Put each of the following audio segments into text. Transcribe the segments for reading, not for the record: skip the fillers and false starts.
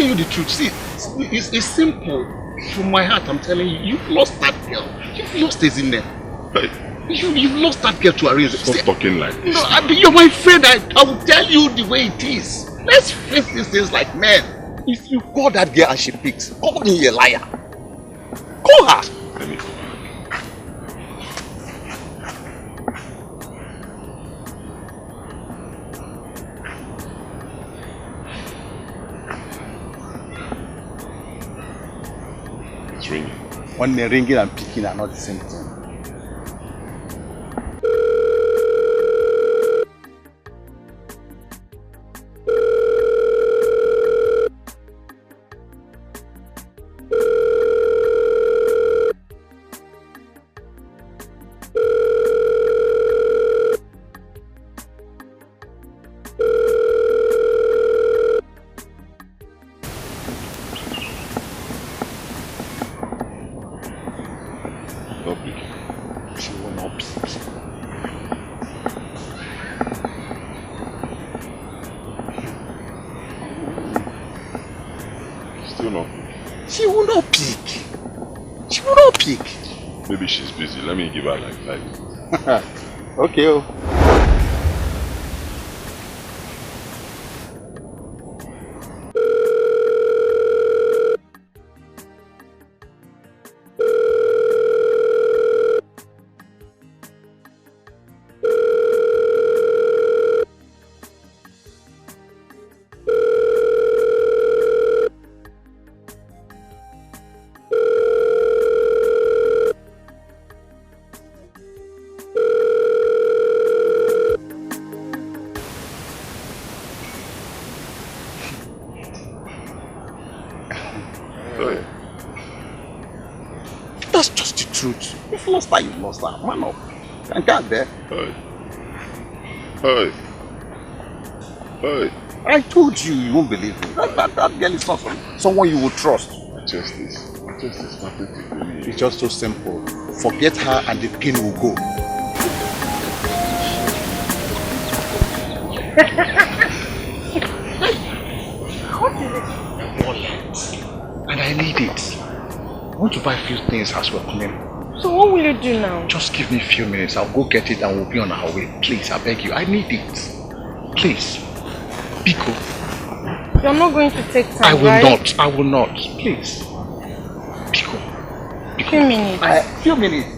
telling you the truth. See, it's simple. From my heart, I'm telling you, you've lost that girl. You've lost Ezinne. You've lost that girl to arrange. Stop talking like this. No, you're my friend. I will tell you the way it is. Let's face these things like men. If you call that girl and she picks, call me a liar. Call her. Let me go. It's ringing. When they're ringing and picking are not the same thing. Maybe she's busy. Let me give her like 5 minutes. Okay. Oh. You lost that. Man up. Can't get there. Hey. I told you, you won't believe me. That girl is not someone you will trust. Justice pathetic. It's just so simple. Forget her and the pain will go. What is it? A wallet. And I need it. I want to buy a few things as we're coming. So what will you do now? Just give me a few minutes. I'll go get it and we'll be on our way. Please, I beg you. I need it. Please. Biko. You're not going to take time, I will right? not. I will not. Please. Biko. Few minutes. Few minutes.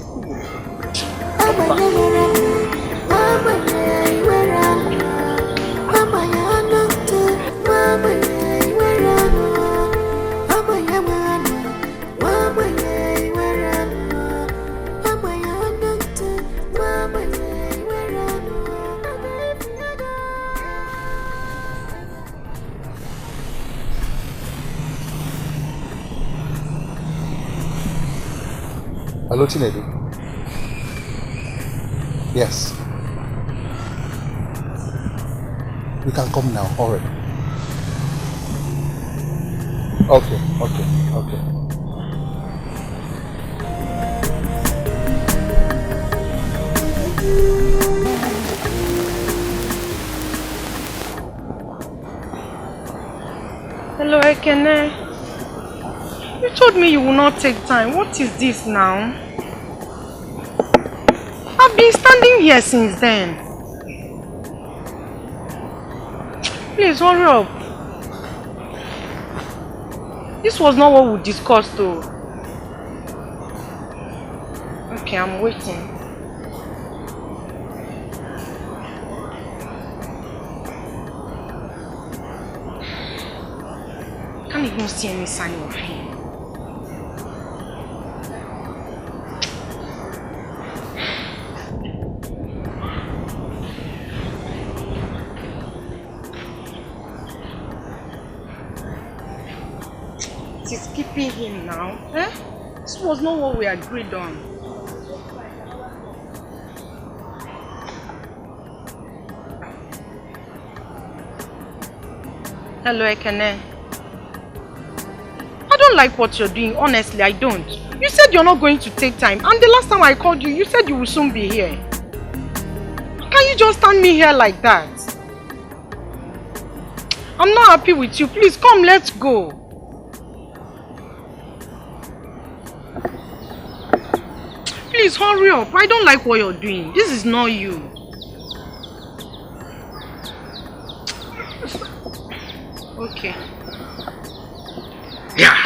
Hello, Chinedu. Yes. You can come now, already. Okay. Hello, Ekene. You told me you will not take time. What is this now? I've been standing here since then. Please hurry up. This was not what we discussed though. Okay, I'm waiting. Can't even see any sign of him. She's keeping him now. This was not what we agreed on. Hello, Ekene. I don't like what you're doing, honestly, I don't. You said you're not going to take time, and the last time I called you, you said you will soon be here. Can you just stand me here like that? I'm not happy with you. Please come, let's go. Please hurry up. I don't like what you're doing. This is not you. Okay. Yeah.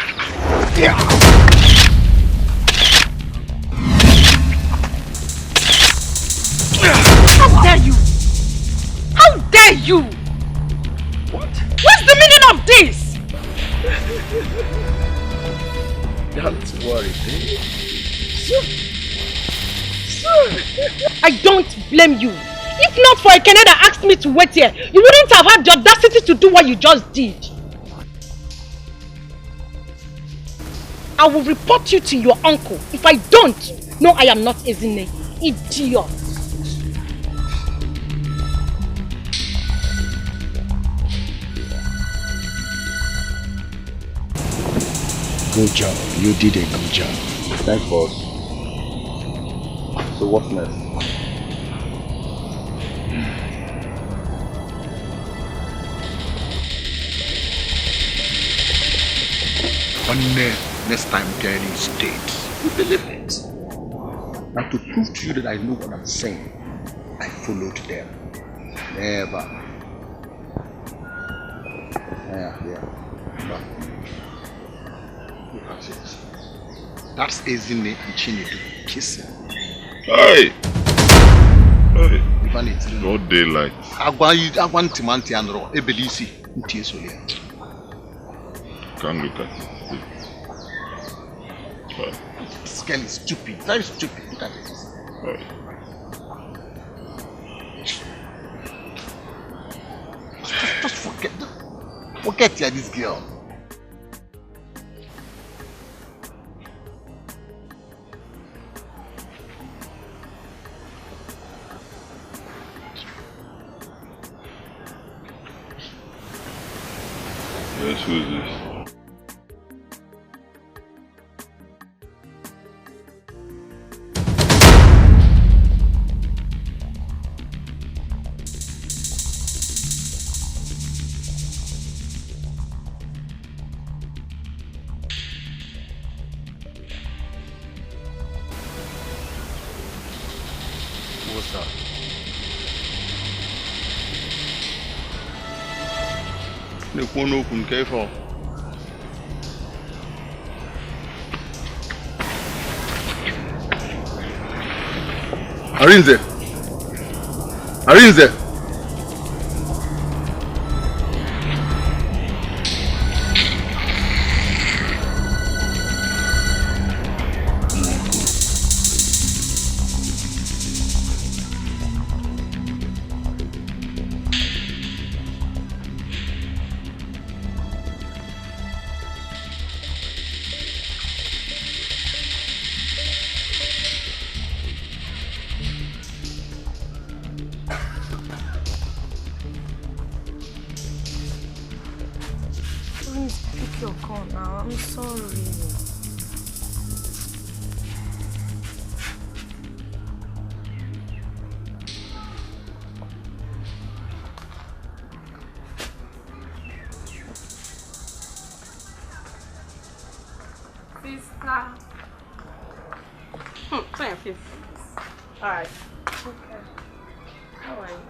How dare you? How dare you? What? What's the meaning of this? Don't worry, baby. I don't blame you. If not for Ekene that asked me to wait here, you wouldn't have had the audacity to do what you just did. I will report you to your uncle. If I don't, no, I am not Ezine. Idiot. Good job. You did a good job. Thanks, boss. So what's next? Next time there is state. You believe it? Now to prove to you that I know what I'm saying, I followed them. Never. Yeah. No. Look at it. That's Ezine and Chinedu kissing. Hey! Hey! Even it's no daylight. I want Timanti and Ro, Ebelisi, Ntisolia. Can't look at it. This girl is stupid, very stupid. Look at it. Hey. Just forget this girl. Yes, who is this? What's up? The phone open, careful. Arinze! Alright. Okay. How are you?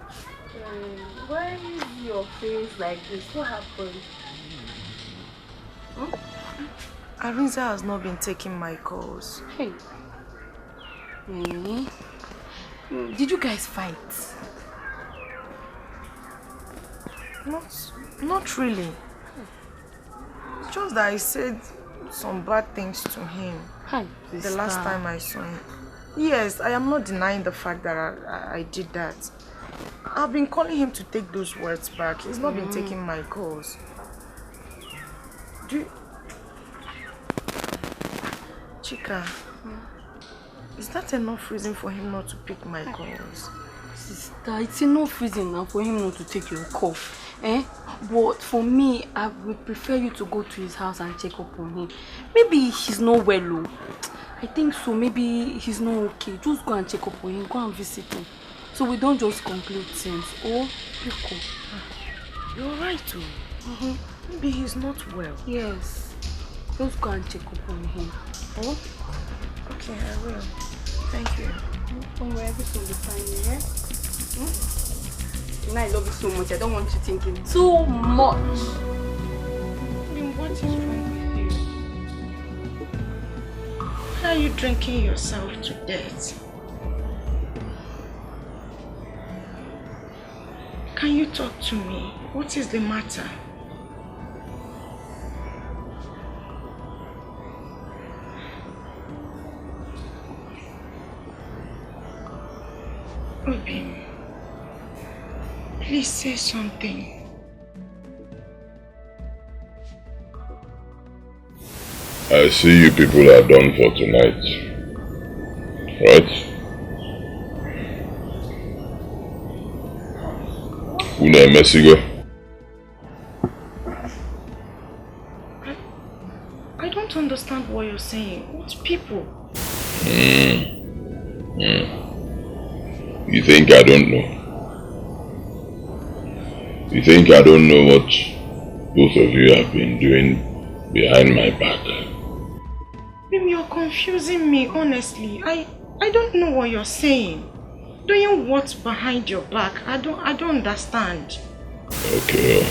Why is your face like this? What happened? Arinze has not been taking my calls. Hey. Did you guys fight? Not really. Just that I said some bad things to him. The last time I saw him. Yes, I am not denying the fact that I did that. I've been calling him to take those words back. He's not been taking my calls. Chika, is that enough reason for him not to pick my calls? Sister, it's enough reason now for him not to take your call. But for me, I would prefer you to go to his house and check up on him. Maybe he's not well. I think so. Maybe he's not okay. Just go and check up on him. Go and visit him. So we don't just conclude things. Oh, Pico. You're right too. Maybe he's not well. Yes. Just go and check up on him. Oh? Okay, I will. Thank you. Don't worry, everything will be fine, yeah? I love you so much. I don't want you thinking too much. Then what is wrong with you? Why are you drinking yourself to death? Can you talk to me? What is the matter? Obim, please say something. I see you people are done for tonight. Right? Una Messigo. I don't understand what you're saying. What people? You think I don't know? You think I don't know what both of you have been doing behind my back? Bim, you're confusing me, honestly. I don't know what you're saying. Doing what behind your back? I don't understand. Okay.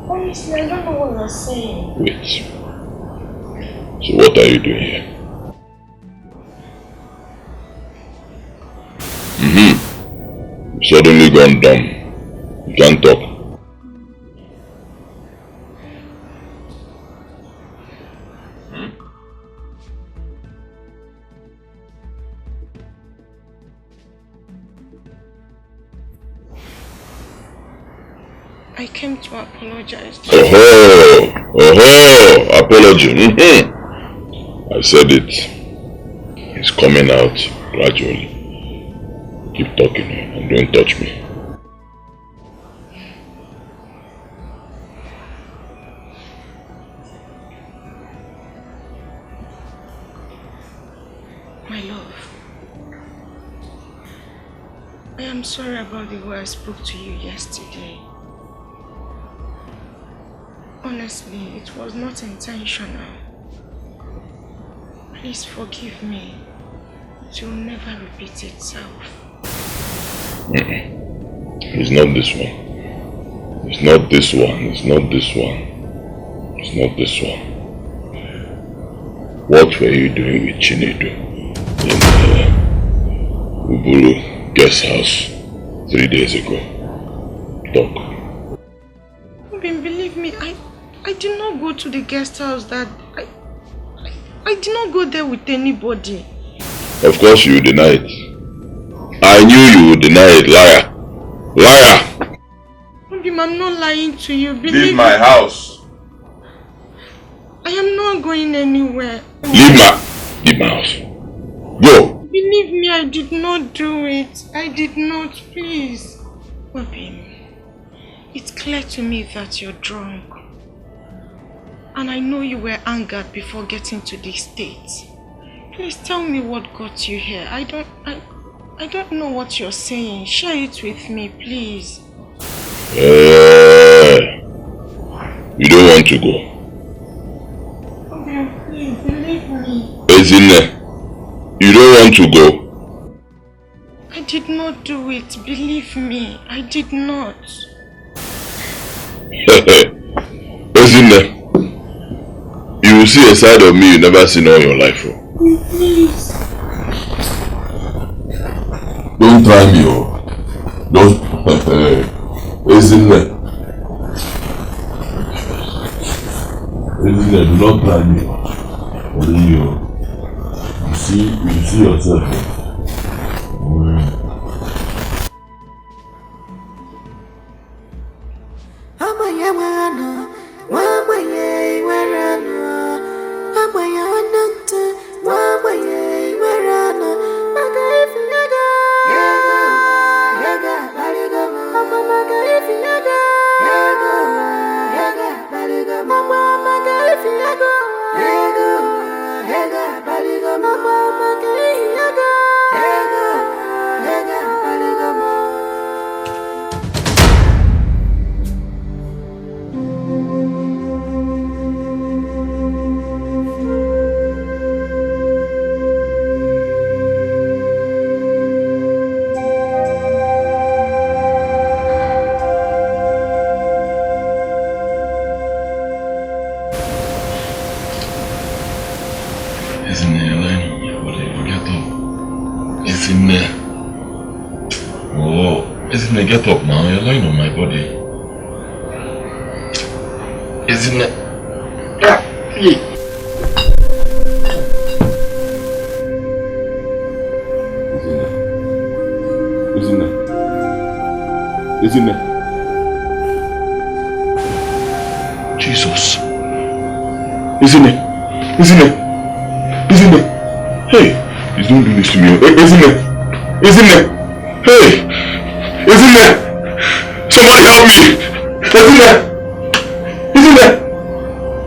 Honestly, I don't know what you're saying. Wait. So what are you doing here? You've suddenly gone dumb. You can't talk. I came to apologize to you. Apology. I said it. It's coming out gradually. Keep talking and don't touch me. My love, I am sorry about the way I spoke to you yesterday. Honestly, it was not intentional. Please forgive me. It will never repeat itself. It's not this one. It's not this one. It's not this one. It's not this one. What were you doing with Chinedu in Uburu guest house 3 days ago? Talk. Believe me, I did not go to the guest house that I did not go there with anybody. Of course you deny it. I knew you would deny it, liar. Liar! I'm not lying to you. Leave my house. I am not going anywhere. Leave my house. Go. Believe me, I did not do it. I did not, please. Obim, it's clear to me that you're drunk. And I know you were angered before getting to this state. Please tell me what got you here. I don't know what you're saying. Share it with me, please. You don't want to go. Okay, please, believe me. Ezine, you don't want to go. I did not do it. Believe me, I did not. Ezine, you will see a side of me you never seen all your life. Please. Don't try me, Don't. Ezine, do not try me. You see yourself. Mama, Isn't it? Get up now. You're lying on my body. Isn't it? Yeah. Isn't it? Jesus. Isn't it? Hey, please don't do this to me. Isn't it? Hey, isn't it? Somebody help me. Isn't it?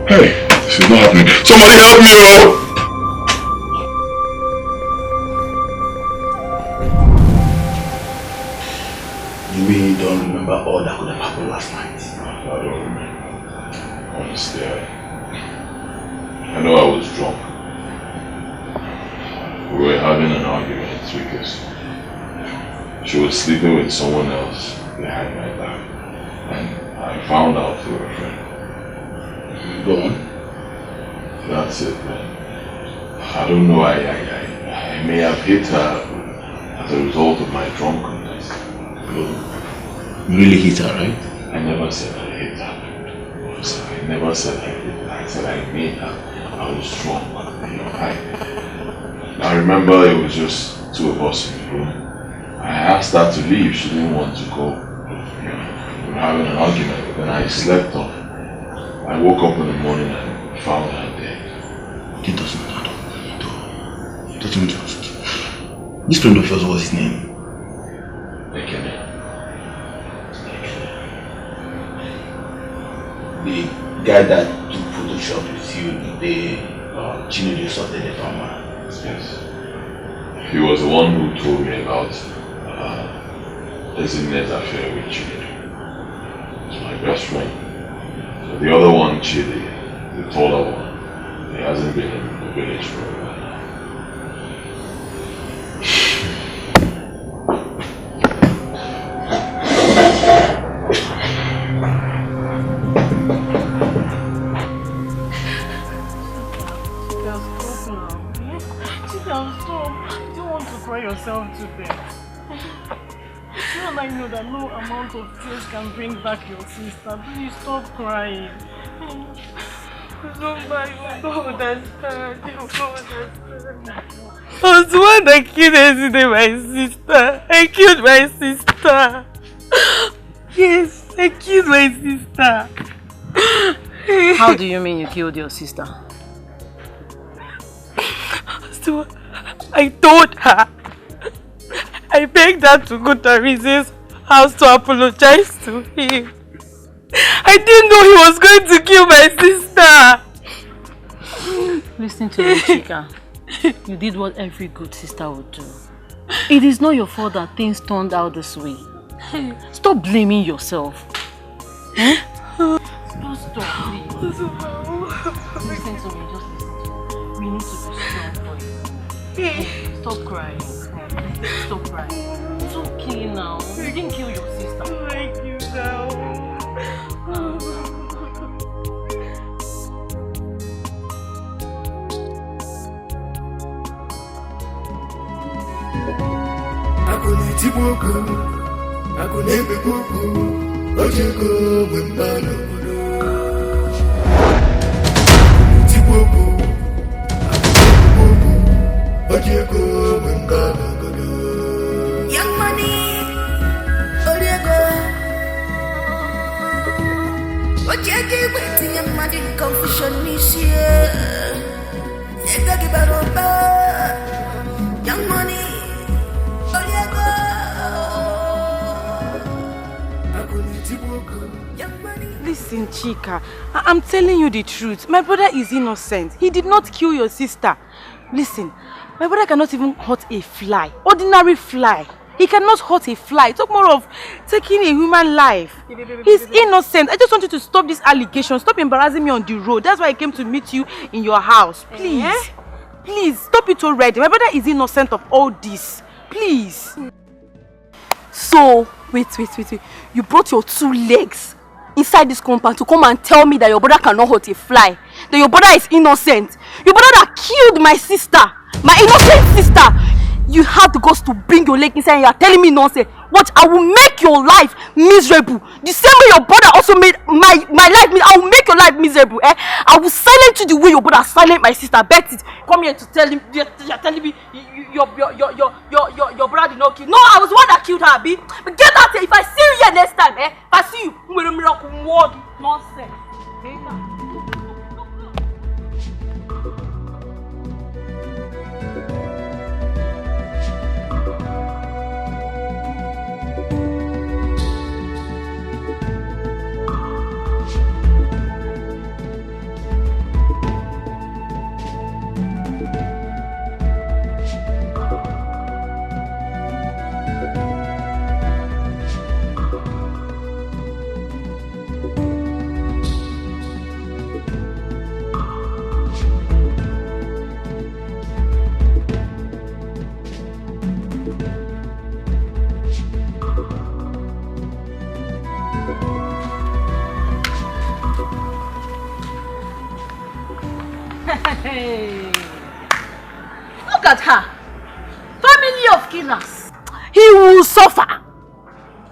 Hey, this is not happening. Somebody help me, oh! You mean you don't remember all that could have happened last night? I don't remember. Honestly, I know I was drunk. We were having an argument because she was sleeping with someone else behind my back. And I found out through a friend. Go on. That's it, man. I don't know, I may have hit her as a result of my drunkenness. You really hit her, right? I never said I hit her. I never said I hit her. I said I made her. I was drunk. You know, I remember it was just two of us in the room. I asked her to leave. She didn't want to go. You know, we were having an argument, but then I slept off. I woke up in the morning and found her dead. It doesn't matter. It doesn't just. This friend of yours, what's his name? The guy that took Photoshop with you the day Chinedu sorted the farmer. Yes. He was the one who told me about Ezinne's affair with Chinedu. He's my best friend. So the other one, Chidi, the taller one, he hasn't been in the village for a while now. Yourself to bed. You and I know that no amount of tears can bring back your sister. Please stop crying. Somebody don't understand. You don't understand. I was the one that killed yesterday, my sister. I killed my sister. Yes, I killed my sister. How do you mean you killed your sister? So, I told her. I begged her to go to Arize's house to apologize to him. I didn't know he was going to kill my sister. Listen to me, Chika. You did what every good sister would do. It is not your fault that things turned out this way. Stop blaming yourself. Just stop, please. Listen to me, just listen to me. We need to be strong for you. Stop crying. Stop crying. It's okay now. You didn't kill your sister. Thank you now. Young money, Oriego. What you give to young money confusion this year? Young money, Oriego. Listen, Chika, I'm telling you the truth. My brother is innocent. He did not kill your sister. Listen, my brother cannot even hurt a fly. Ordinary fly. He cannot hurt a fly. Talk more of taking a human life. He's innocent. I just want you to stop this allegation. Stop embarrassing me on the road. That's why I came to meet you in your house. Please. Please, stop it already. My brother is innocent of all this. Please. So, wait. You brought your two legs inside this compound to come and tell me that your brother cannot hurt a fly. That your brother is innocent. Your brother that killed my sister. My innocent sister. You have the guts to bring your leg inside and you are telling me nonsense. What? I will make your life miserable. The same way your brother also made my life miserable. I will make your life miserable. I will silence you the way your brother silent my sister. Bet it. Come here to tell him. You're telling me your brother did not kill. No, I was the one that killed her, B. But get out here. If I see you here next time, if I see you, nonsense. Hey, look at her. Family of killers. He will suffer.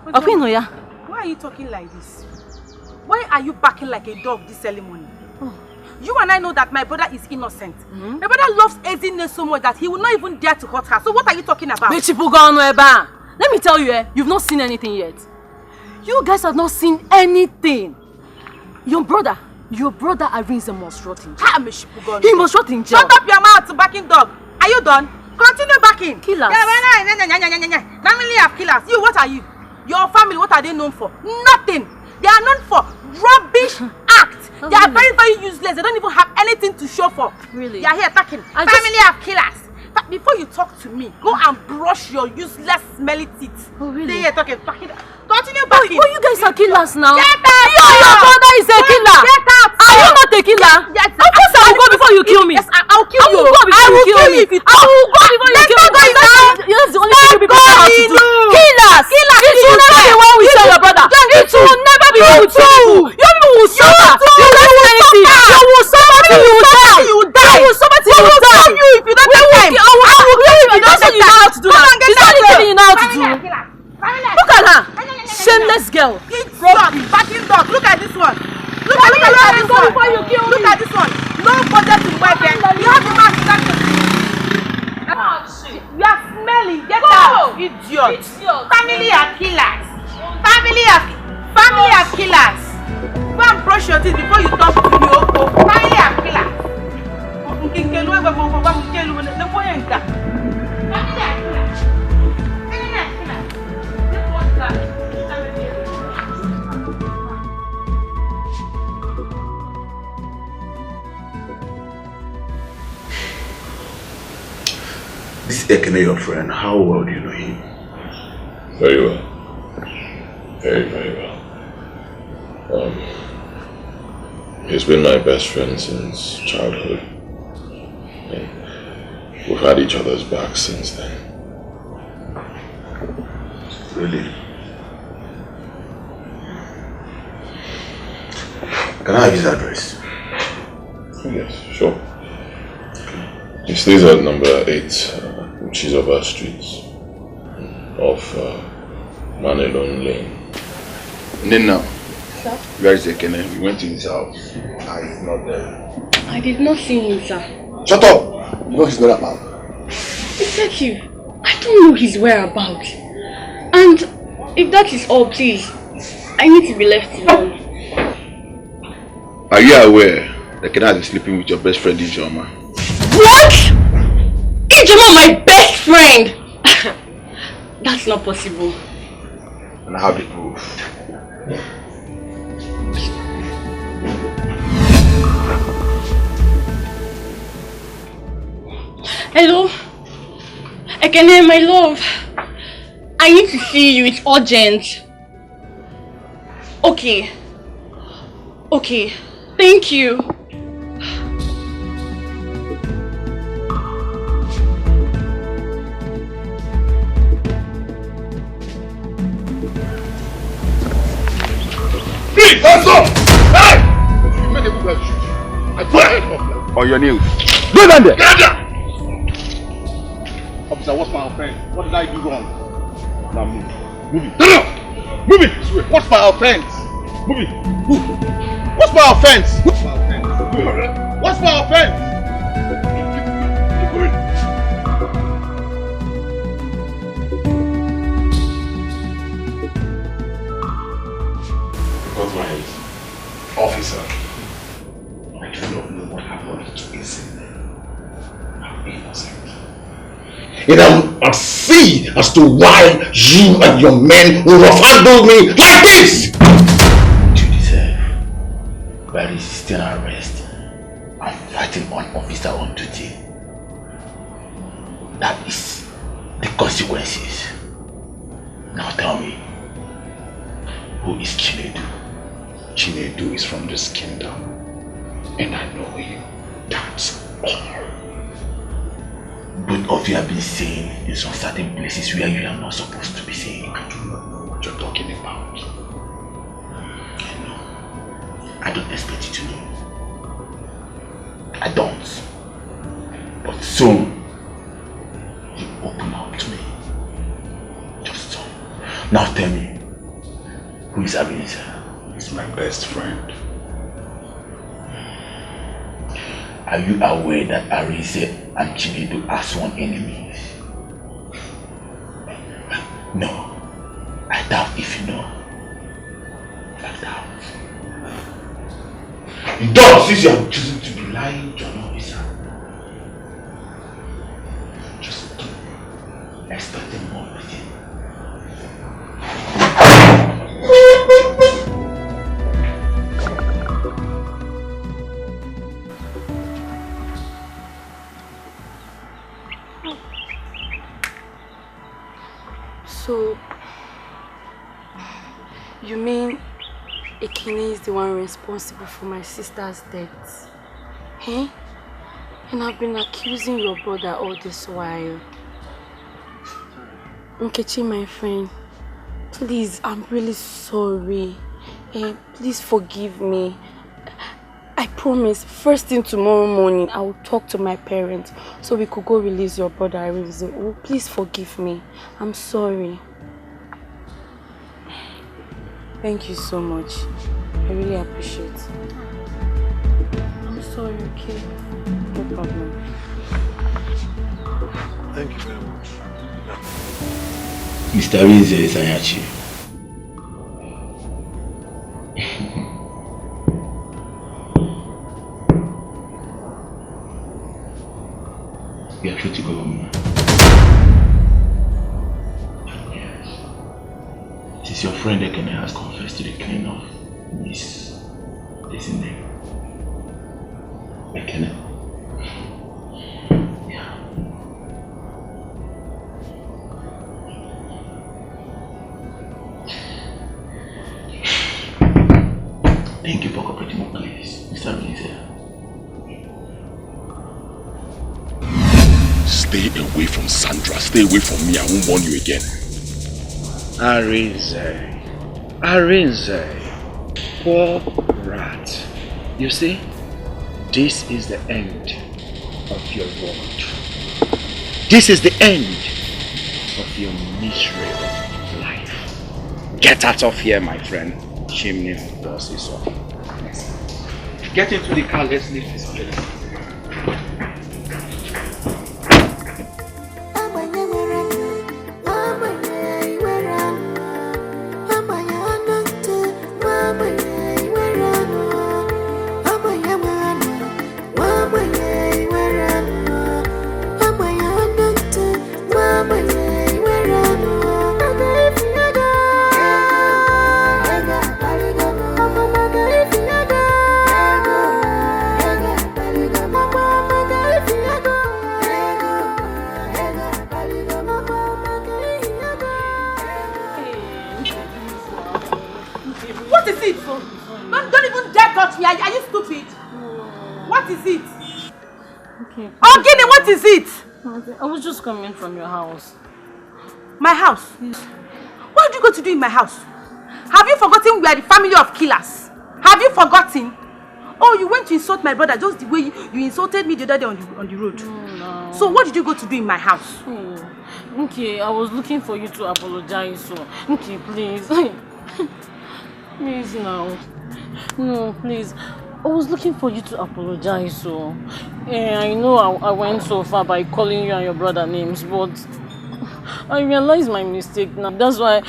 Why are you talking like this? Why are you barking like a dog this early morning? You and I know that my brother is innocent. My brother loves Ezinne so much that he will not even dare to hurt her. So what are you talking about? Let me tell you, you've not seen anything yet. You guys have not seen anything. Your brother Arinze must rot in jail. He must rot in jail. Shut up your mouth, backing dog. Are you done? Continue backing. Killers. Family of killers. You, what are you? Your family, what are they known for? Nothing. They are known for rubbish acts. They are very, very useless. They don't even have anything to show for. Really? They are here talking. Family of killers. But before you talk to me, go and brush your useless smelly teeth. Oh, really? Stay here talking. Continue backing. Oh, you guys are killers now. Get out! Your brother is a killer. Get out! Are you not a killer? Yes, of course I will go before you kill me. Yes, I'll kill you. I will go before you kill me. I will go before you kill me. That's the only thing you people know how to do. Killers! It will never be well with your brother. It will never be well with you. You people will suffer. You don't see anything. You will suffer till you die. You will suffer till you die. If you don't take time, I will kill you if you don't take time. That's what you know how to do now. It's the only thing you know how to do. Look at her. Shameless girl. Backing dog. Look at this one. Look at this one. Look at this one. No budget to wear them. You have to match that. You are smelly. Get out. Idiot. Family are killers. Family are killers. Go and brush your teeth before you talk to me. Family are killers. This Ekene, your friend, how well do you know him? Very well. Very, very well. He's been my best friend since childhood. And we've had each other's back since then. Really? Can I have his address? Yes, sure. He stays at number 8, Chizoba Street, off Manelon Lane. Nina. Sir? Where is Ekene? We went to his house. He's not there. I did not see him, sir. Shut up! You know he's not about. Detective, I don't know his whereabouts. And if that is all, please, I need to be left alone. Are you aware that Ekene has been sleeping with your best friend Ijoma? What? Ijoma, my best friend? That's not possible. And I have the proof. Hello? Ekene, my love. I need to see you. It's urgent. Okay. Okay. Thank you. Please, let's go! Hey! You made a good guy shoot. I put it off. On your knees. Go down there! Get down! Officer, what's my offense? What did I do wrong? Now move. Move it. No! Move it! What's my offense? Move it. Move. What's my offense? What's my offense? What's my offense? Keep going. Because my officer, I do not know what happened to Izzy. I'm innocent. And I'm see as to why you and your men will have handled me like this! You deserve by resisting arrest and fighting an officer on duty. That is the consequences. Now tell me, who is Chinedu? Chinedu is from this kingdom, and I know you. That's all. Both of you have been seen in some certain places where you are not supposed to be seen. I do not know what you're talking about. I know. I don't expect you to know. I don't. But soon, you open up to me. Just so. Now tell me, who is Arinze? He's my best friend. Are you aware that Arinze and Chinedu are sworn enemies? No. I doubt if you know. I doubt. You don't, since you have chosen to be lying to an officer. Just keep expecting more of him. So, you mean Ekene is the one responsible for my sister's death? Eh? And I've been accusing your brother all this while. Nkechi, my friend, please, I'm really sorry. Please forgive me. I promise, first thing tomorrow morning, I will talk to my parents so we could go release your brother Arinze. Oh, please forgive me. I'm sorry. Thank you so much. I really appreciate it. I'm sorry, okay? No problem. Thank you very much. Mr. Arinze Sanyachi. You are free to go home now. Yes. Since your friend Ekene has confessed to the killing of Miss Desinde. Ekene? Yeah. Thank you for cooperating with police, Mr. Arinze. Stay away from Sandra. Stay away from me. I won't warn you again. Arinze, poor rat. You see, this is the end of your world. This is the end of your miserable life. Get out of here, my friend. Chimney does this all. Get into the car. Let's leave this place. I was just coming from your house. My house? Yes. What did you go to do in my house? Have you forgotten we are the family of killers? Have you forgotten? Oh, you went to insult my brother just the way you insulted me the other day on the road. No. So what did you go to do in my house? Okay, I was looking for you to apologize, so okay, please. Please now. No, please. I was looking for you to apologize, so I know I went so far by calling you and your brother names, but I realized my mistake now. That's why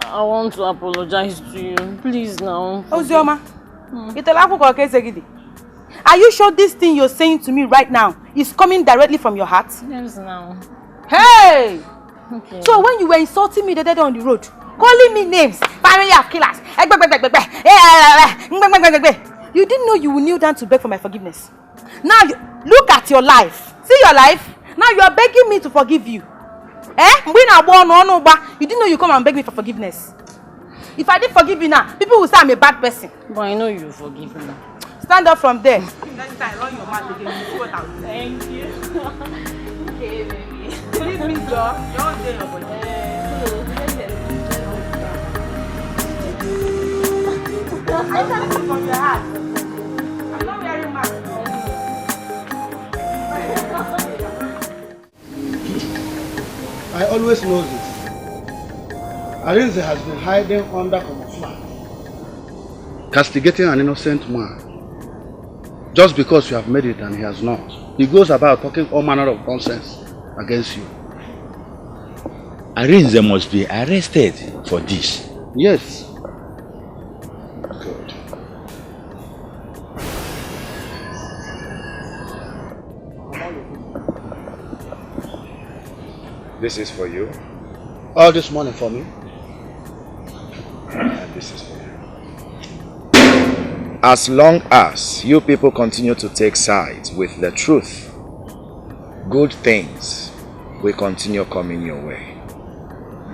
I want to apologize to you. Please now. Ozioma, are you sure this thing you're saying to me right now is coming directly from your heart? Yes, now. Hey! Okay. So when you were insulting me the other day on the road, calling me names, family of killers, you didn't know you would kneel down to beg for my forgiveness. Now look at your life. See your life? Now you are begging me to forgive you. You didn't know you come and beg me for forgiveness. If I didn't forgive you now, people will say I'm a bad person. But I know you forgive me. Stand up from there. Next time, run your mouth again. You see what I'm saying? Thank you. Okay, baby. Please, Miss Joe. Don't say your body. I can't see from your heart. I'm not wearing mask. I always know this. Arinze has been hiding under camouflage, castigating an innocent man. Just because you have made it and he has not. He goes about talking all manner of nonsense against you. Arinze must be arrested for this. Yes. Good. This is for you. All this money for me. And this is for you. As long as you people continue to take sides with the truth, good things will continue coming your way.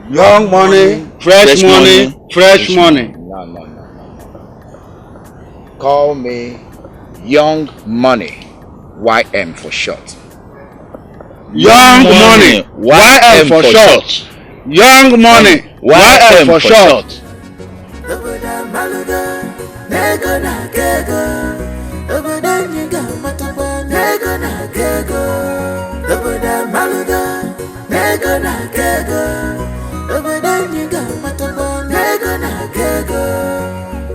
Young money, fresh money, fresh money. No. Call me Young Money, YM for short. Young money, YM for short. Young money, YM for short.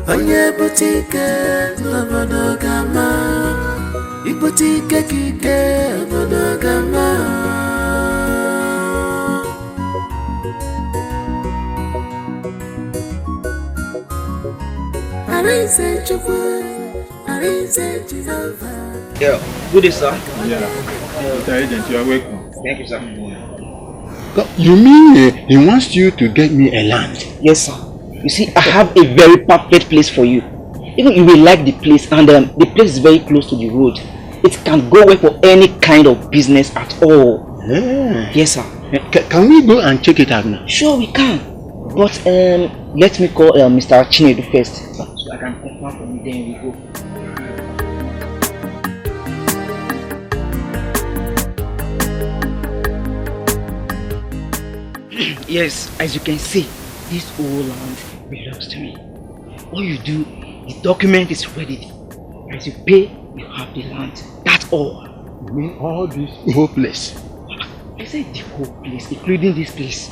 Onye butike obodo gama, ibutike kike obodo gama. Arinze chukwu, Arinze Jehovah. Yeah, good day, sir. Yeah, Mr. Agent, you are welcome. Thank you, sir. You mean he wants you to get me a land? Yes, sir. You see, I have a very perfect place for you. Even you will like the place, and the place is very close to the road. It can go well for any kind of business at all. Yeah. Yes, sir. Can we go and check it out now? Sure, we can. But let me call Mr. Chinedu first, so I can confirm for me. Then we go. Yes, as you can see, this whole land belongs to me. All you do, the document is ready. As you pay, you have the land. That's all. You mean all this whole place? I said the whole place, including this place.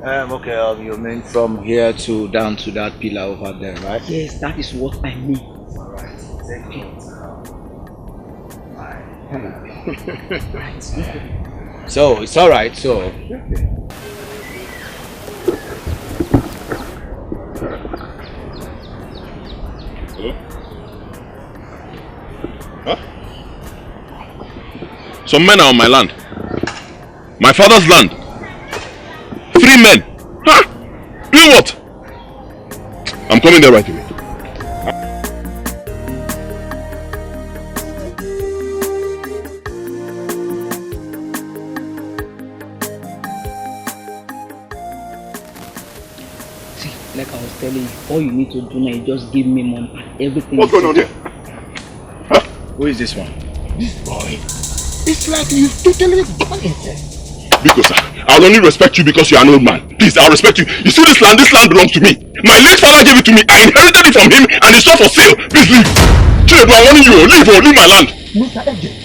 Okay, you mean from here to down to that pillar over there, right? Yes, that is what I mean. Alright, thank you. So, it's alright, so. Hello? Huh? Some men are on my land. My father's land. 3 men. Huh? Doing what? I'm coming there right away. See, like I was telling you, all you need to do now is just give me money and everything. What's going on here? Huh? Who is this one? This boy. It's like you totally gone insane. Because I'll only respect you because you're an old man. Please, I'll respect you. You see this land belongs to me. My late father gave it to me. I inherited it from him and it's not for sale. Please leave. Chinedu, I'm warning you. Leave my land. Mr. Agent,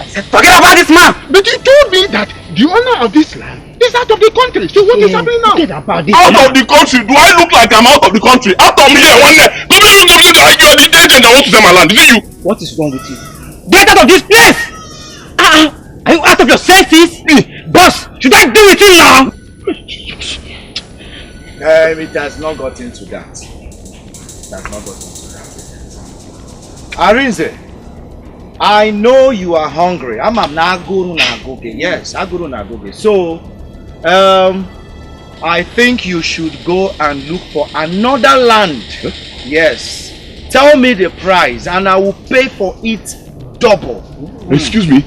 I said, forget about this man! But you told me that the owner of this land is out of the country. So what is happening now? Forget about this Out man. of the country? Do I look like I'm out of the country? Out of here, one day. Come here, you are the agent that wants to sell my land. Is it you? What is wrong with you? Get out of this place! Are you out of your senses? Boss, should I deal with you now? It has not got into that. It has not got into that. Arinze, I know you are hungry. I'm Naguru Nagoge. Yes, Naguru Nagoge. So, I think you should go and look for another land. Huh? Yes. Tell me the price and I will pay for it double. Excuse me?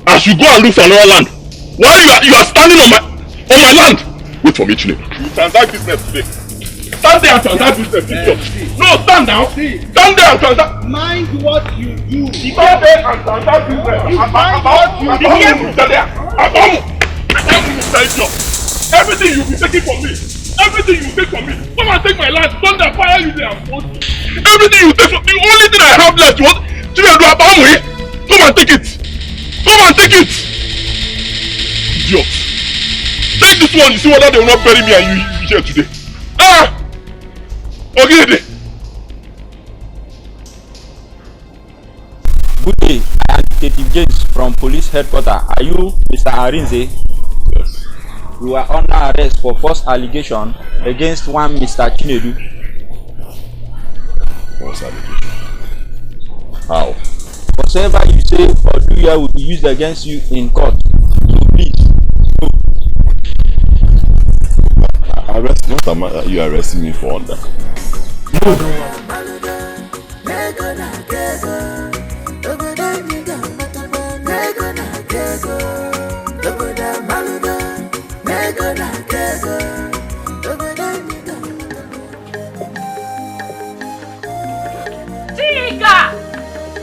I should go and look for another land. Why you are standing on my land? Wait for me, Chile. You transact business today. Stand there and transact business. No, stand down. Stand there and transact. Mind what you do. Stand there and transact business. Everything you be taking from me. Everything you take from me. Come and take my land. Stand there, fire you there and post you. Everything you take from me. The only thing I have left was Chile do about me. Come and take it. Come and take it. Idiot. Take this one, you see whether they will not bury me and you here today. Okay then. Good day, I am Detective James from Police Headquarters. Are you Mr. Arinze? Yes. You are under arrest for false allegation against one Mr. Chinedu. False allegation? How? Whatever you say or do here will be used against you in court. So please, go. Arrest? What am you arresting me for under? Chica!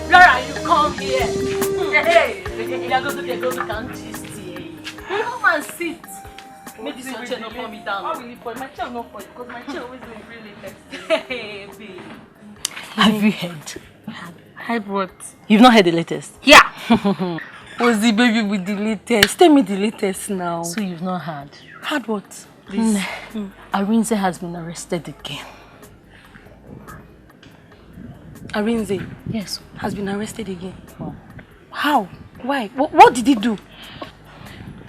Where are you? Come here. Hey, you are going to can't just here. Come and sit. Make this your chair not fall me down. How will you fall? My chair will not fall because my chair always will really text. Hey, babe. Have you heard? Heard what? You've not heard the latest? Yeah. What's the baby with the latest? Tell me the latest now. So you've not heard? Heard what? Please. Arinze has been arrested again. Arinze? Yes. Has been arrested again. Oh. How? Why? What did he do?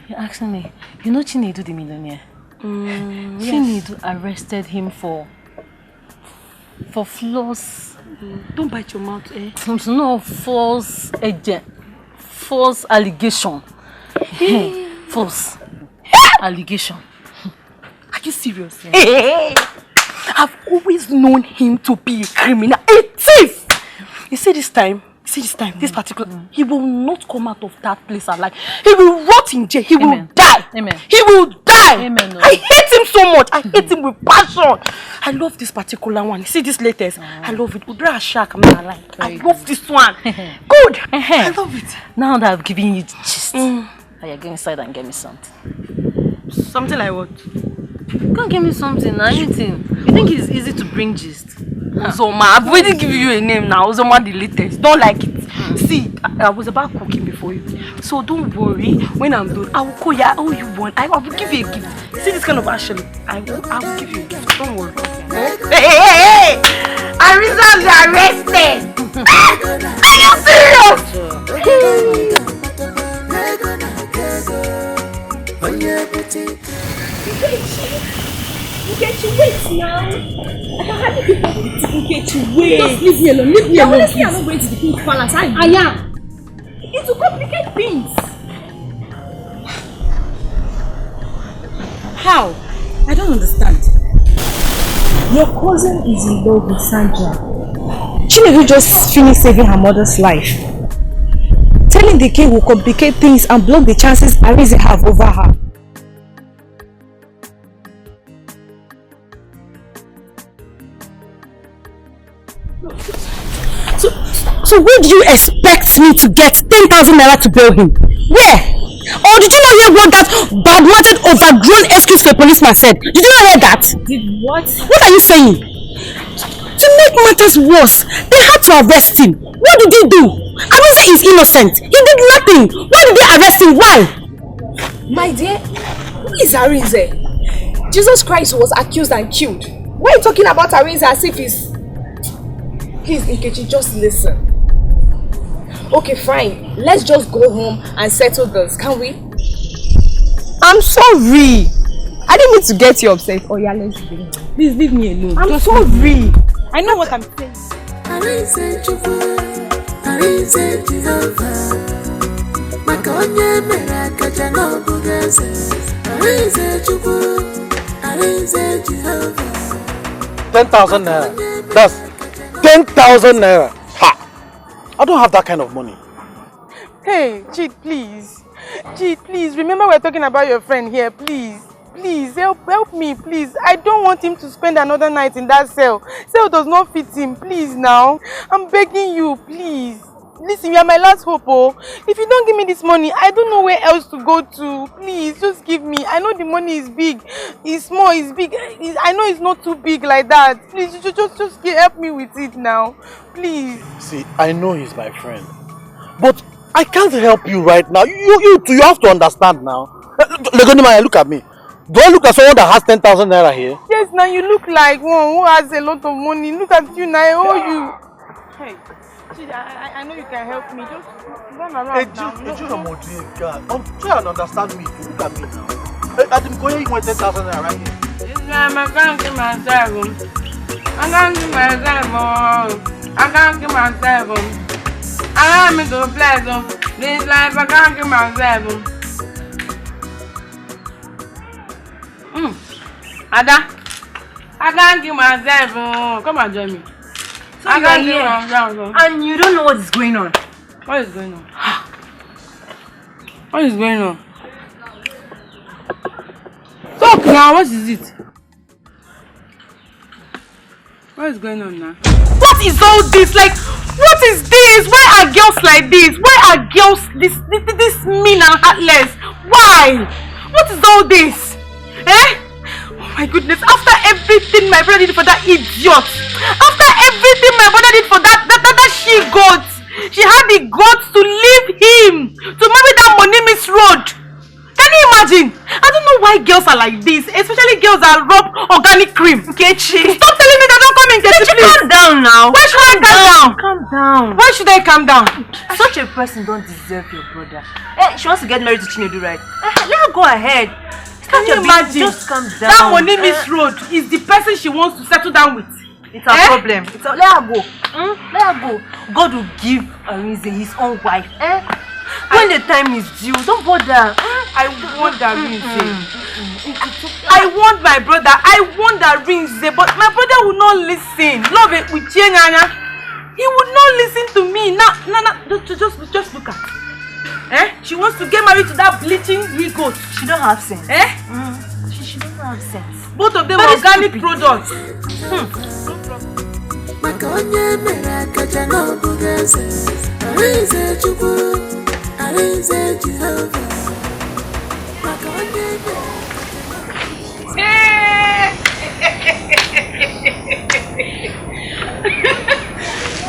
You're asking me. You know Chinedu the millionaire? Yes. Chinedu arrested him for false... Don't bite your mouth, eh? No, false agent. False allegation. False allegation. Are you serious? Hey. I've always known him to be a criminal, a thief! You see this time, this particular, he will not come out of that place alive. He will rot in jail. He will die. Amen. He will die. Amen. No. I hate him so much. I hate him with passion. I love this particular one. You see this latest? I love it. Udra Ashak, I'm not lying. I love this one. Good. I love it. Now that I've given you the gist, you go inside and get me something. Something like what? Go and get me something, anything. You think it's easy to bring gist? Uzoma, I've already given you a name now. Uzoma the latest. Don't like it. See, I was about cooking before you. So don't worry. When I'm done, I will call you. All you want. I will give you a gift. See this kind of actually. I will give you a gift. Don't worry. Hey! Ariza's arrested! Are you serious? You get to wait now. I can hardly be able to get to wait. Just leave me alone. Leave me alone. Honestly, I'm not going to the King's Palace. I am. It will complicate things. How? I don't understand. Your cousin is in love with Sandra. Chinedu just finished saving her mother's life. Telling the king will complicate things and block the chances Arinze have over her. So where do you expect me to get 10,000 naira to bail him? Where? Or did you not hear what that bad-wanted, overgrown excuse for a policeman said? Did you not hear that? Did what? What are you saying? To make matters worse, they had to arrest him. What did they do? Arinze is innocent. He did nothing. Why did they arrest him? Why? My dear, who is Arinze? Jesus Christ was accused and killed. Why are you talking about Arinze as if he's... Please, Nkechi, just listen. Okay, fine. Let's just go home and settle this, can we? I'm sorry. I didn't mean to get you upset. Oh yeah, let's go. Please leave me alone. I'm sorry. I know what I'm saying. $10,000 That's 10,000 naira. Ha! I don't have that kind of money. Hey, Chid, please. Chid, please. Remember we're talking about your friend here, please. Please, help me, please. I don't want him to spend another night in that cell. Cell does not fit him, please now. I'm begging you, please. Listen, you are my last hope, oh. If you don't give me this money, I don't know where else to go to. Please, just give me. I know the money is big. It's small, it's big. I know it's not too big like that. Please, just help me with it now. Please. See, I know he's my friend. But I can't help you right now. You have to understand now. Legonima, look at me. Do I look at someone that has 10,000 naira here? Yes, now you look like one who has a lot of money. Look at you now, I owe you. Hey, I know you can help me. Just run around now. Try and understand me. Look at me now. I didn't go here, you want 10,000 naira right here. I can't give myself. I can't give myself. I can't give myself. I am into a place of this life. I can't give myself. Ada, I can't give myself. Come and join me. So I can't give myself. And you don't know what is going on. What is going on? What is going on? Talk now. What is it? What is going on now? What is all this? Like, what is this? Why are girls like this? Why are girls this mean and heartless? Why? What is all this? Eh? Oh my goodness, after everything my brother did for that idiot, after everything my brother did for that she-goat, she had the guts to leave him, to marry that money Miss Road. Can you imagine? I don't know why girls are like this, especially girls that rub organic cream. Nkechi, stop telling me that don't come in, Nkechi, please. Calm down now. Why should I calm down? Calm down. Why should I calm down? Such a person don't deserve your brother. She wants to get married to Chinedu, right? Let her go ahead. Can you imagine? Just calm down. That money Miss Road is the person she wants to settle down with. It's a problem. Let her go. Let her go. God will give Arinze his own wife. When the time is due, don't bother. I want Arinze. I want my brother. I want Arinze, but my brother will not listen. Love it with Chinyanya. He would not listen to me. Now, just look at. She wants to get married to that bleaching goat. She don't have sense. She doesn't have sense. Both of them are organic products.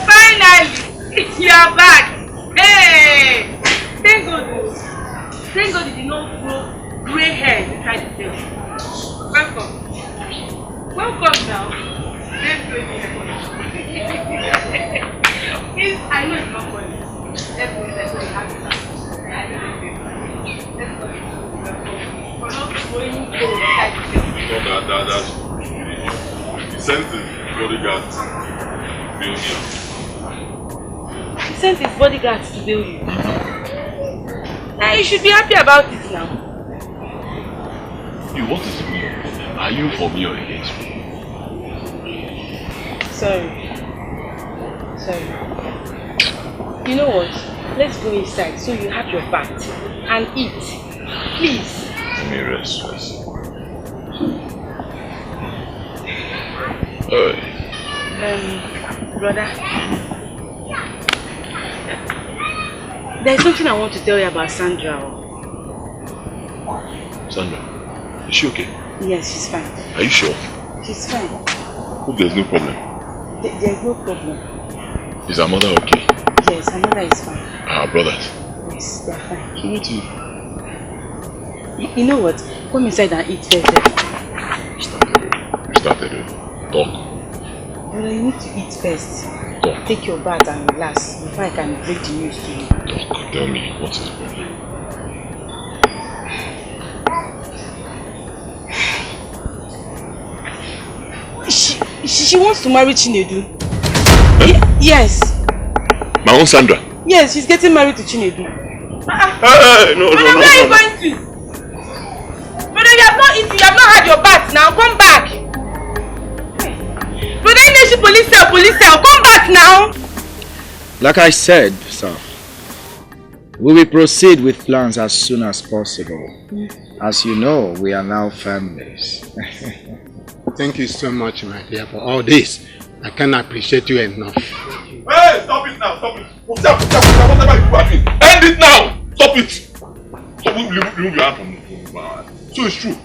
Finally, you are back. Hey! Thank God. Thank God you did not grow grey hair inside the table. Welcome. Welcome now. Let's go here. Please, I know it's not funny. Let's go have it. Let's go. We're not going to inside the table. No, that's he sent his bodyguards to bail you. He sent his bodyguards to bail you. You should be happy about it now. You, what is the real problem? Are you for me or against me? Sorry. You know what? Let's go inside so you have your bath and eat. Please. Let me rest first. Brother. There's something I want to tell you about Sandra. Sandra, is she okay? Yes, she's fine. Are you sure? She's fine. Hope there's no problem. There's no problem. Is our mother okay? Yes, her mother is fine. Our brothers? Yes, they're fine. She needs to. You know what? Come inside and eat first. We started. Talk. Well, you need to eat first. Talk. Take your bath and relax before I can break the news to you. Talk. Tell me, what's the problem? She wants to marry Chinedu. Yes. My own Sandra? Yes, she's getting married to Chinedu. Hey, no. Where are you going to? Brother, you have not eaten, you have not had your bath now. Come back. Brother, police cell, come back now. Like I said, sir, we will proceed with plans as soon as possible. As you know, we are now families. Thank you so much, my dear, for all this. I can't appreciate you enough. Hey, stop it now, stop it. Whatever you do, end it now. Stop it. Stop it. Remove your hand from me. So it's true.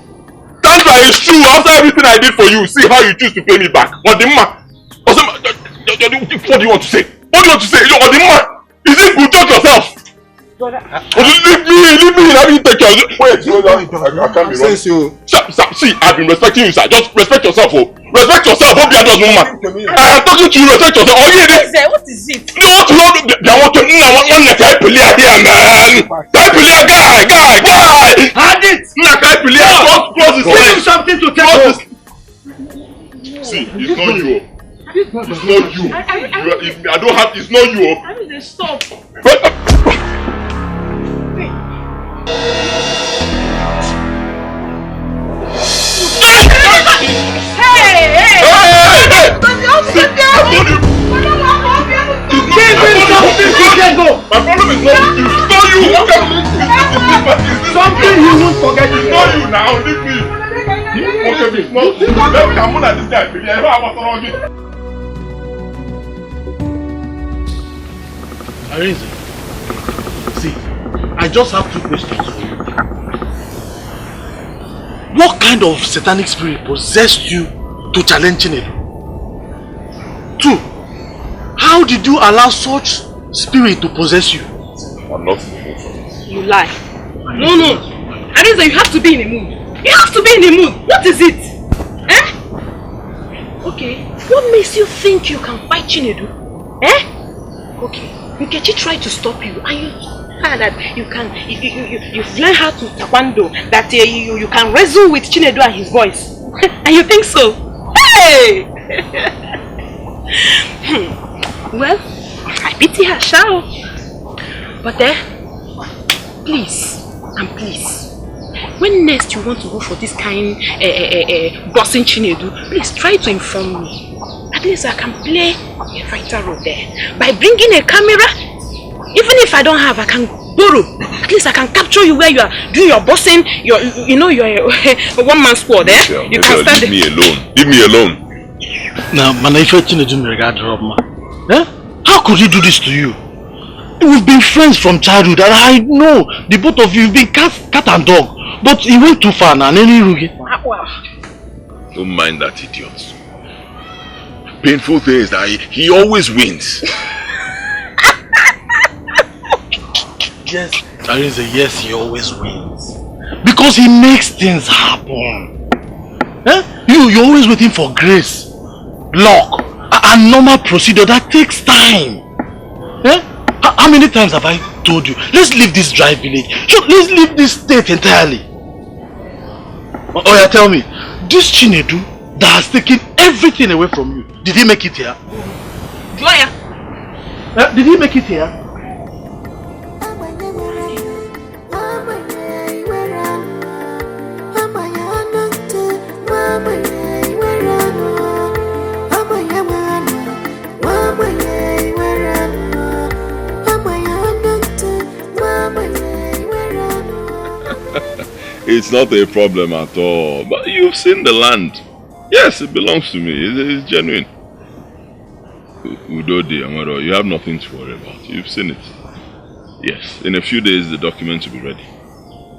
Sandra, it's true. After everything I did for you, see how you choose to pay me back. What do you want to say? What do you want to say? Is it good? Judge yourself. Leave me, let me take care of it. Wait, I can't be wrong. See, I've been respecting you, sir. Just respect yourself, oh. Respect yourself, oh, be a woman. I am talking to you, respect yourself. Oh, yeah, what is it? You want to know? They want to know one type of here, man. Type of guy. Hand it! Type of close Give him something to tell us. See, it's not you. It's not you. I don't have. It's not you. I need to stop. My problem is not with you. It's not you. Something you won't forget. It's not you now. Leave me. Okay, it's not. I'm not this guy. Arinze, see, I just have 2 questions for you. What kind of satanic spirit possessed you to challenge Chinedu? 2, how did you allow such spirit to possess you? I'm not in the mood for this. You lie. No. Arinze, you have to be in a mood. You have to be in a mood. What is it? Eh? Okay. What makes you think you can fight Chinedu? Eh? Okay. Nkechi tried to stop you and you heard that you've learned how to taekwondo, that you can wrestle with Chinedu and his boys. And you think so? Hey! Well, I pity her, shall. But please, when next you want to go for this kind bossing Chinedu, please try to inform me. At least I can play a fighter role there. By bringing a camera, even if I don't have, I can borrow. At least I can capture you where you are doing your bossing, you're a one-man squad there. You can stand. Leave me alone. Leave me alone. Now, how could he do this to you? We've been friends from childhood and I know the both of you have been cat and dog. But he went too far now. Don't mind that idiot. Painful thing is that he always wins. Yes, Arinze, yes, he always wins. Because he makes things happen. You're always waiting for grace, luck, and normal procedure that takes time. How many times have I told you, let's leave this dry village, let's leave this state entirely. Oh yeah, tell me, this Chinedu that has taken everything away from you, did he make it here? Did he make it here? It's not a problem at all. But you've seen the land. Yes, it belongs to me. It's genuine. Udodi, Amaro, you have nothing to worry about. You've seen it. Yes, in a few days the documents will be ready.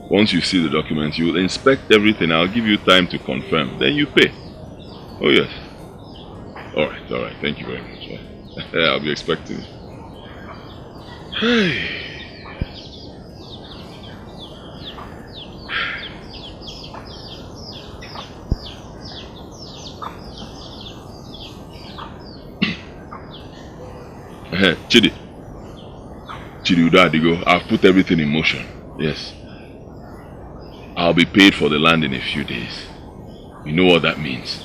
Once you see the documents, you will inspect everything. I'll give you time to confirm. Then you pay. Oh yes. Alright. Thank you very much. I'll be expecting it. Hey. Chidi, you don't go. I've put everything in motion. Yes. I'll be paid for the land in a few days. You know what that means?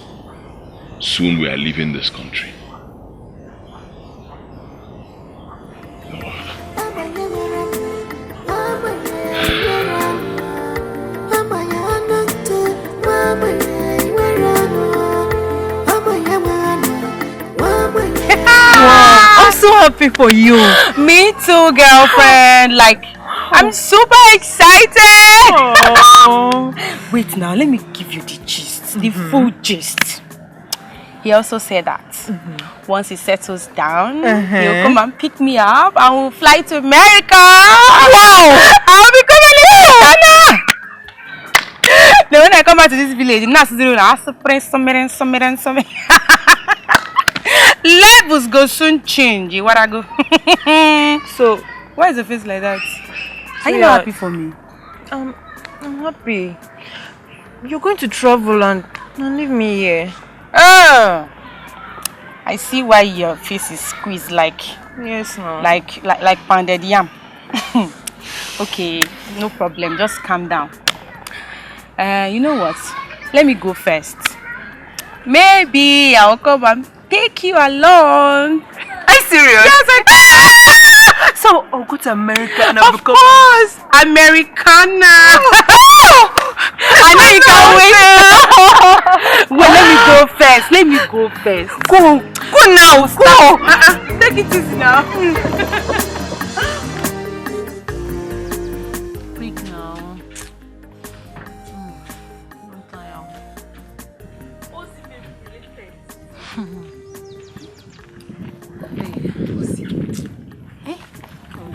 Soon we are leaving this country. I'm so happy for you. Me too, girlfriend. Like, I'm super excited. Wait now, let me give you the gist, the full gist. He also said that once he settles down, he'll come and pick me up and we'll fly to America. Wow! I'll be coming to Ghana. Then when I come back to this village, levels go soon change. What I go? So, why is the face like that? Are you not happy for me? I'm happy. You're going to travel and leave me here. Oh, I see why your face is squeezed like like pounded yam. Okay, no problem. Just calm down. You know what? Let me go first. Maybe I'll come and take you along. Are you serious? Yes, I So I'll go to America and I'll become... Of course! Americana! I know you can't wait. Well, let me go first. Go now. Go. Take it easy now. Quick now. I'm tired. Hey,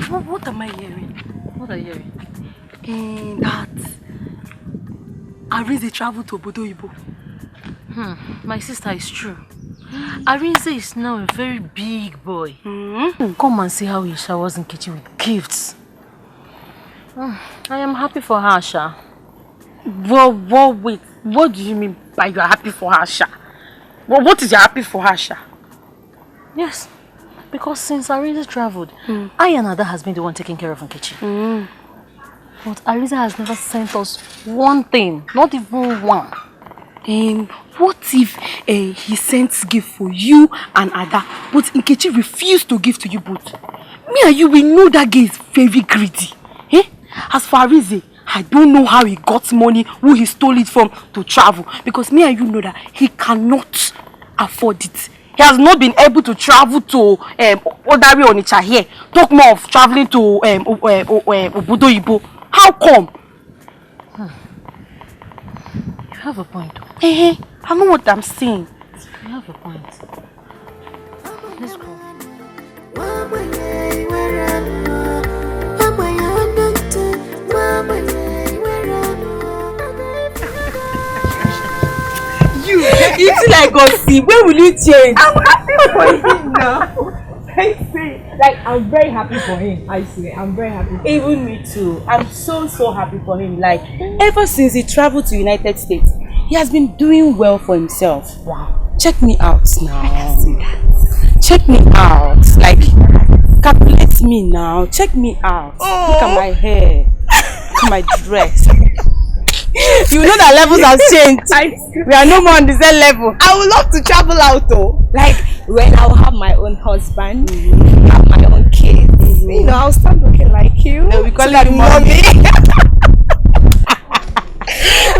what am I hearing? What are you hearing? That Arinze traveled to Obodo Ibo. My sister, is true. Arinze is now a very big boy. Come and see how he showers in kitchen with gifts. I am happy for her, Sha. Wait. What do you mean by you are happy for her, Sha? What is you happy for her, Sha? Yes, because since Arinze traveled, I and Ada has been the one taking care of Nkechi. But Arinze has never sent us one thing, not even one. And what if he sent gift for you and Ada, but Nkechi refused to give to you both? Me and you, we know that guy is very greedy. As for Arinze, I don't know how he got money, who he stole it from to travel. Because me and you know that he cannot afford it. He has not been able to travel to Odari Onitsha here. Talk more of traveling to Obodo Ibo. How come? You have a point. I know what I'm saying. You have a point. Let's go. You feel like God see. When will you change? I'm happy for him now. I say, like, I'm very happy for him. I swear, I'm very happy. Even me too. I'm so happy for him. Like, ever since he traveled to United States, he has been doing well for himself. Wow. Check me out now. I can see that. Check me out. Like, calculate me now. Check me out. Look at my hair. Look at my dress. You know that levels have changed. We are no more on the same level. I would love to travel out though. Like when I'll have my own husband, have my own kids. You know, I'll start looking like you. No, we call it mommy.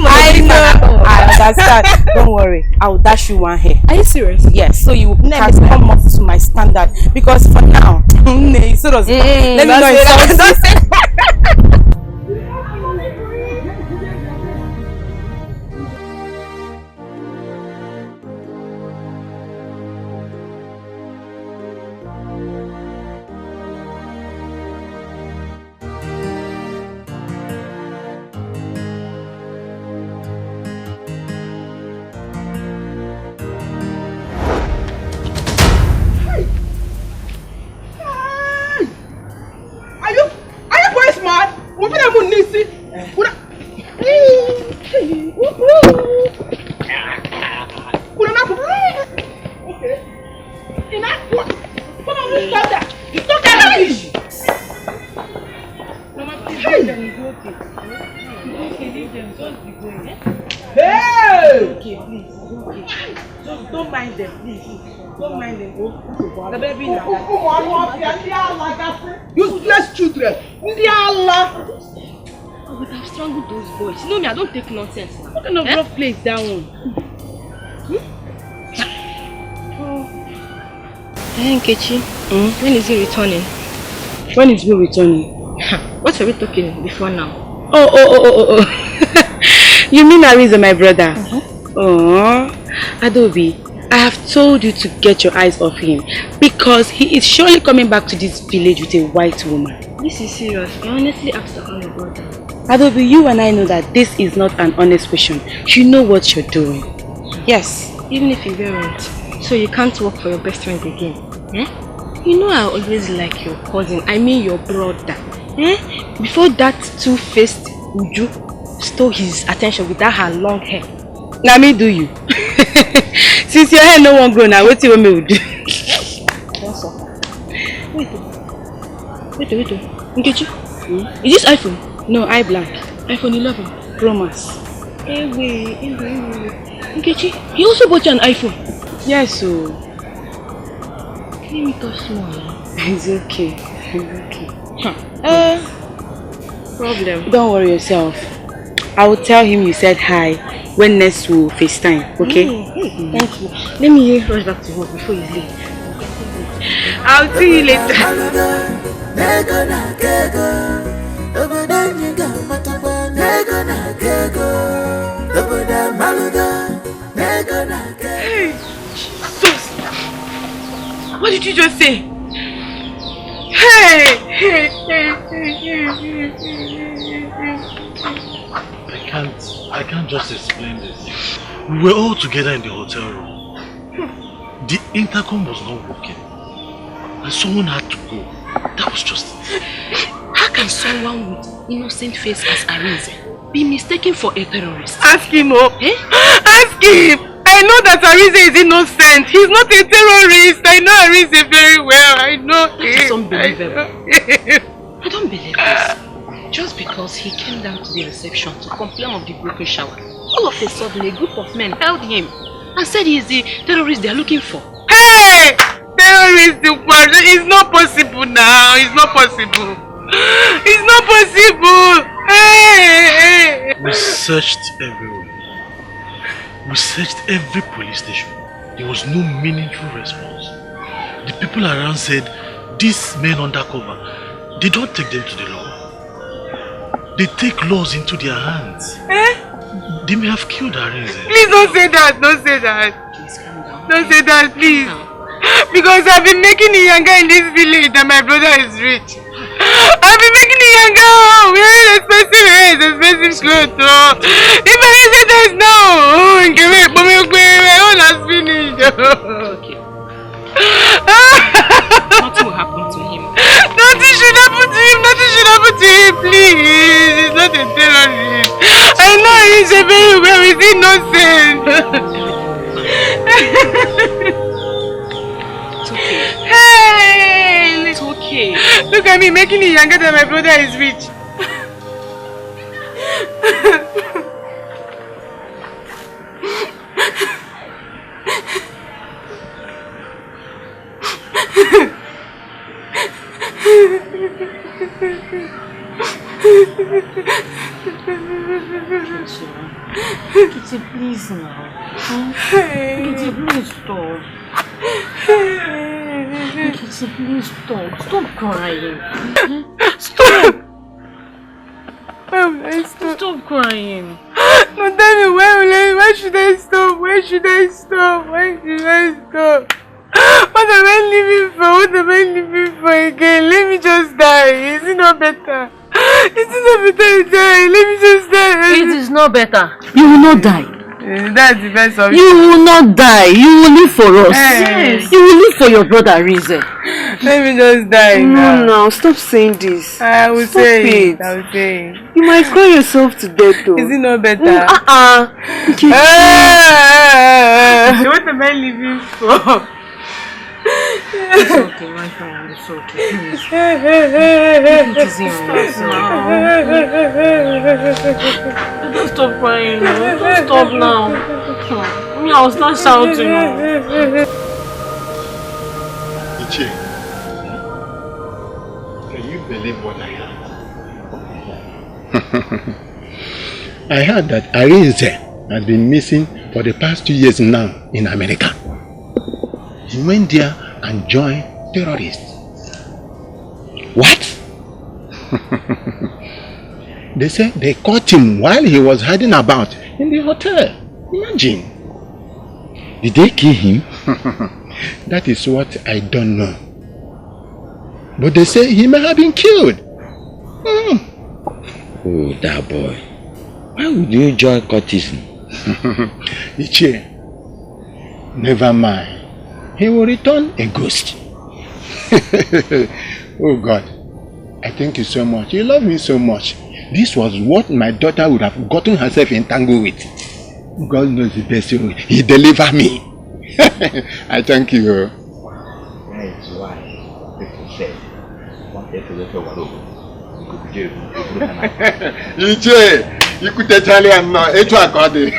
I know. I understand. Don't worry. I'll dash you one hair. Are you serious? Yes. So you can come up to my standard. Because for now, let me know. Just don't mind them, please. Don't mind them. The baby now. Useless children. Oh, but I've strangled those boys. You know me, I don't take nonsense now. What kind of rough place that one? Hey, Nkechi, when is he returning? When is he returning? What are we talking before now? Oh. You mean Ariza, my brother? Oh, Adobe, I have told you to get your eyes off him because he is surely coming back to this village with a white woman. This is serious. I honestly asked to call your brother. Adobe, you and I know that this is not an honest question. You know what you're doing. Yes, even if you weren't. So you can't work for your best friend again. You know I always like your cousin, I mean your brother. Before that two-faced Uju stole his attention with that her long hair. Now me do you. Since your hair no one grow now, what do you want me to do? Wait. Nkechi, is this iPhone? No, iBlack. iPhone 11. Pro Max. Wait. Nkechi, he also bought you an iPhone? Yes, so. Let me touch small. It's okay. Problem. Don't worry yourself. I will tell him you said hi when next we'll FaceTime, okay? Thank you. Let me rush back to work before he's late. I'll see you later. Hey, sus! What did you just say? Hey! I can't just explain this. We were all together in the hotel room. The intercom was not working. And someone had to go. That was just it. How can someone with innocent face as Arinze be mistaken for a terrorist? Ask him, Ask him! I know that Arinze is innocent. He's not a terrorist. I know Arinze very well. I know him. It's unbelievable. I don't believe this. Just because he came down to the reception to complain of the broken shower, all of a sudden a group of men held him and said he is the terrorist they are looking for. Hey! Terrorist, it's not possible now. It's not possible. It's not possible. Hey! We searched everywhere. We searched every police station. There was no meaningful response. The people around said, these men undercover, they don't take them to the law. They take laws into their hands. They may have killed Arinze. Please don't say that. Don't say that. Please calm down. Don't say that, please. Because I've been making a younger in this village and my brother is rich. I've been making a younger wearing expensive hair, expensive clothes. If I say there's no, my own has finished. Okay. Nothing will happen to him. Nothing should happen to him. Nothing should happen to him, please. He's not a terrorist. I know he's a very well. He's innocent. It's okay. Hey! It's okay. Look at me making it younger than my brother is rich. Kitty, please now. Kitty, please stop. Kitty, please stop. Stop crying. Stop! Why will I stop? Stop crying. No, tell me, why should I stop? Why should I stop? Why should I stop? What am I living for? What am I living for again? Let me just die. Is it not better? Is it not better to die? Let me just die. It is not better. You will not die. That's the best of You will not die. You will live for us. Yes. You will live for your brother, Rize. Let me just die now. No, stop saying this. I will say it. I will say it. You might cry yourself to death though. Is it not better? What am I living for? It's okay, my friend. It's okay. Please. Take it easy on yourself. Don't stop crying. Don't stop now. Me, I was not shouting. Ichie, can you believe what I heard? I heard that Arinze has been missing for the past 2 years now in America. He went there and joined terrorists. What? They said they caught him while he was hiding about in the hotel. Imagine. Did they kill him? That is what I don't know. But they say he may have been killed. Oh, that boy. Why would you join cultism? Ichie, never mind. He will return a ghost. Oh God, I thank you so much. You love me so much. This was what my daughter would have gotten herself entangled with. God knows the best. He delivered me. I thank you. That's why people say, what if you Ichie, you could tell him now. It's according.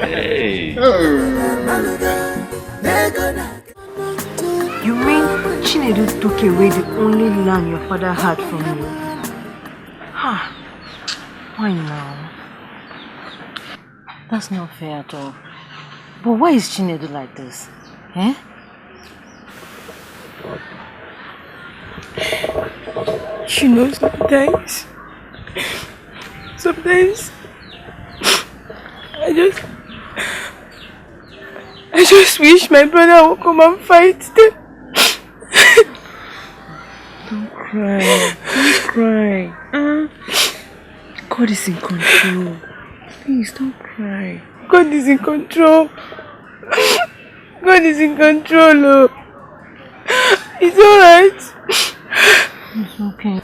Hey. You mean Chinedu took away the only lamb your father had from you? Ha! Why now? That's not fair at all. But why is Chinedu like this? Eh? You know, sometimes I just wish my brother would come and fight them. Don't cry. Don't cry. God is in control. Please don't cry. God is in control. God is in control. Oh. It's alright. It's okay.